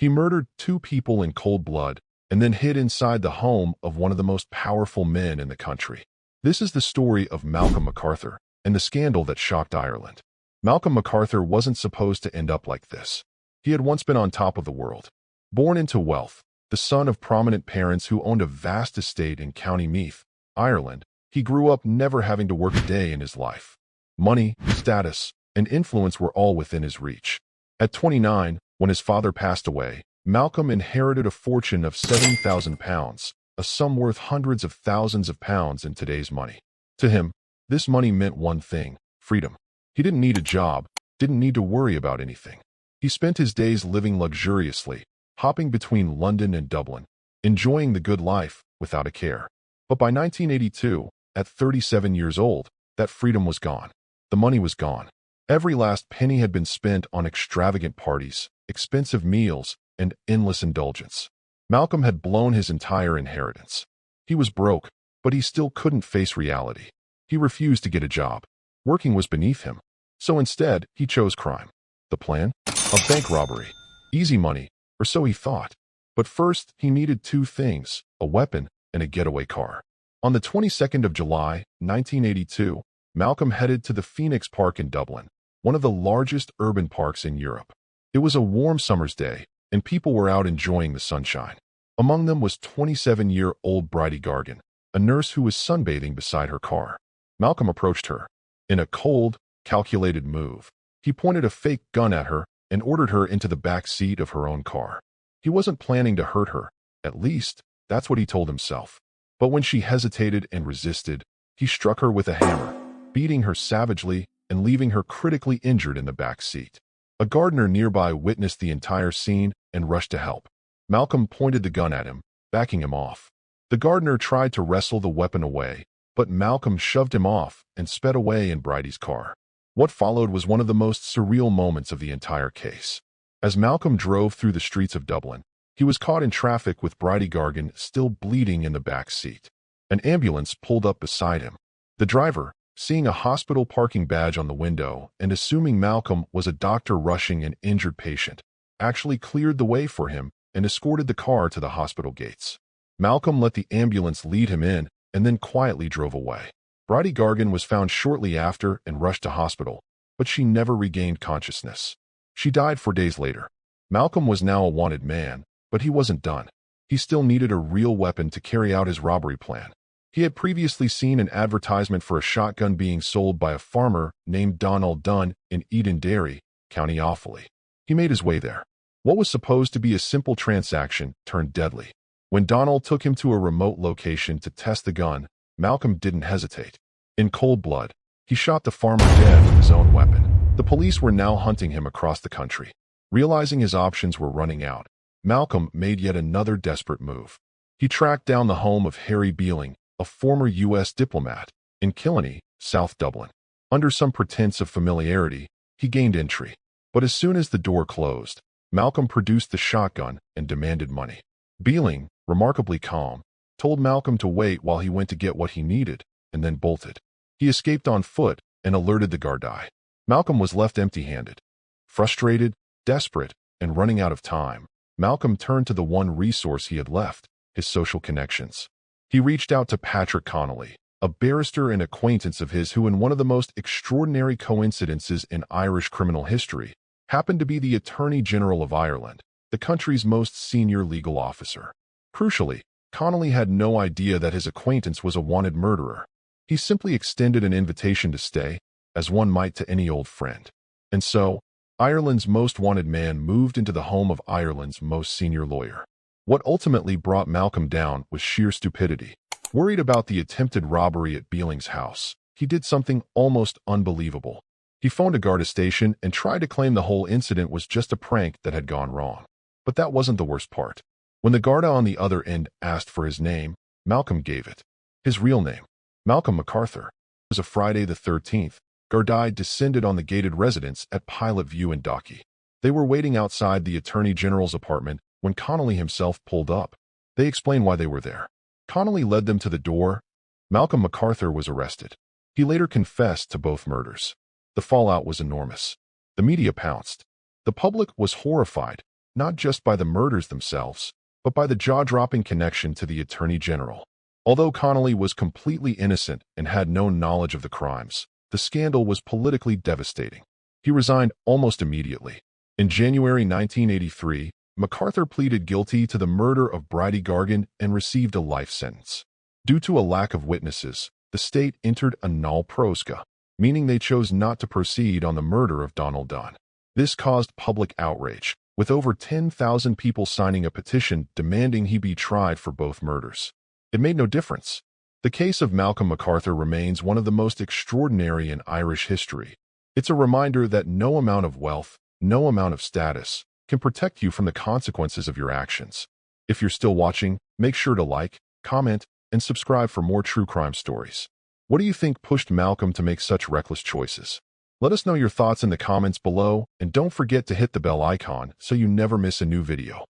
He murdered 2 people in cold blood and then hid inside the home of one of the most powerful men in the country. This is the story of Malcolm MacArthur and the scandal that shocked Ireland. Malcolm MacArthur wasn't supposed to end up like this. He had once been on top of the world. Born into wealth, the son of prominent parents who owned a vast estate in County Meath, Ireland, he grew up never having to work a day in his life. Money, status, and influence were all within his reach. At 29, when his father passed away, Malcolm inherited a fortune of £70,000, a sum worth hundreds of thousands of pounds in today's money. To him, this money meant one thing: freedom. He didn't need a job, didn't need to worry about anything. He spent his days living luxuriously, hopping between London and Dublin, enjoying the good life without a care. But by 1982, at 37 years old, that freedom was gone. The money was gone. Every last penny had been spent on extravagant parties, expensive meals, and endless indulgence. Malcolm had blown his entire inheritance. He was broke, but he still couldn't face reality. He refused to get a job. Working was beneath him. So instead, he chose crime. The plan? A bank robbery. Easy money, or so he thought. But first, he needed 2 things: a weapon and a getaway car. On the 22nd of July, 1982, Malcolm headed to the Phoenix Park in Dublin, one of the largest urban parks in Europe. It was a warm summer's day, and people were out enjoying the sunshine. Among them was 27-year-old Bridie Gargan, a nurse who was sunbathing beside her car. Malcolm approached her. In a cold, calculated move, he pointed a fake gun at her and ordered her into the back seat of her own car. He wasn't planning to hurt her, at least, that's what he told himself. But when she hesitated and resisted, he struck her with a hammer, beating her savagely and leaving her critically injured in the back seat. A gardener nearby witnessed the entire scene and rushed to help. Malcolm pointed the gun at him, backing him off. The gardener tried to wrestle the weapon away, but Malcolm shoved him off and sped away in Bridie's car. What followed was one of the most surreal moments of the entire case. As Malcolm drove through the streets of Dublin, he was caught in traffic with Bridie Gargan still bleeding in the back seat. An ambulance pulled up beside him. The driver, seeing a hospital parking badge on the window and assuming Malcolm was a doctor rushing an injured patient, actually cleared the way for him and escorted the car to the hospital gates. Malcolm let the ambulance lead him in and then quietly drove away. Bridie Gargan was found shortly after and rushed to hospital, but she never regained consciousness. She died 4 days later. Malcolm was now a wanted man, but he wasn't done. He still needed a real weapon to carry out his robbery plan. He had previously seen an advertisement for a shotgun being sold by a farmer named Dónal Dunne in Edenderry, County Offaly. He made his way there. What was supposed to be a simple transaction turned deadly. When Donal took him to a remote location to test the gun, Malcolm didn't hesitate. In cold blood, he shot the farmer dead with his own weapon. The police were now hunting him across the country. Realizing his options were running out, Malcolm made yet another desperate move. He tracked down the home of Harry Beeling, a former U.S. diplomat, in Connolly, South Dublin. Under some pretense of familiarity, he gained entry. But as soon as the door closed, Malcolm produced the shotgun and demanded money. Beeling, remarkably calm, told Malcolm to wait while he went to get what he needed, and then bolted. He escaped on foot and alerted the Gardaí. Malcolm was left empty-handed. Frustrated, desperate, and running out of time, Malcolm turned to the one resource he had left: his social connections. He reached out to Patrick Connolly, a barrister and acquaintance of his who, in one of the most extraordinary coincidences in Irish criminal history, happened to be the Attorney General of Ireland, the country's most senior legal officer. Crucially, Connolly had no idea that his acquaintance was a wanted murderer. He simply extended an invitation to stay, as one might to any old friend. And so, Ireland's most wanted man moved into the home of Ireland's most senior lawyer. What ultimately brought Malcolm down was sheer stupidity. Worried about the attempted robbery at Beeling's house, he did something almost unbelievable. He phoned a Garda station and tried to claim the whole incident was just a prank that had gone wrong. But that wasn't the worst part. When the Garda on the other end asked for his name, Malcolm gave it. His real name, Malcolm MacArthur. It was a Friday the 13th. Gardaí descended on the gated residence at Pilot View in Docky. They were waiting outside the Attorney General's apartment when Connolly himself pulled up. They explained why they were there. Connolly led them to the door. Malcolm MacArthur was arrested. He later confessed to both murders. The fallout was enormous. The media pounced. The public was horrified. not just by the murders themselves, but by the jaw-dropping connection to the Attorney General. Although Connolly was completely innocent and had no knowledge of the crimes, the scandal was politically devastating. He resigned almost immediately. In January 1983, MacArthur pleaded guilty to the murder of Bridie Gargan and received a life sentence. Due to a lack of witnesses, the state entered a null proska, meaning they chose not to proceed on the murder of Dónal Dunne. This caused public outrage, with over 10,000 people signing a petition demanding he be tried for both murders. It made no difference. The case of Malcolm MacArthur remains one of the most extraordinary in Irish history. It's a reminder that no amount of wealth, no amount of status, can protect you from the consequences of your actions. If you're still watching, make sure to like, comment, and subscribe for more true crime stories. What do you think pushed Malcolm to make such reckless choices? Let us know your thoughts in the comments below, and don't forget to hit the bell icon so you never miss a new video.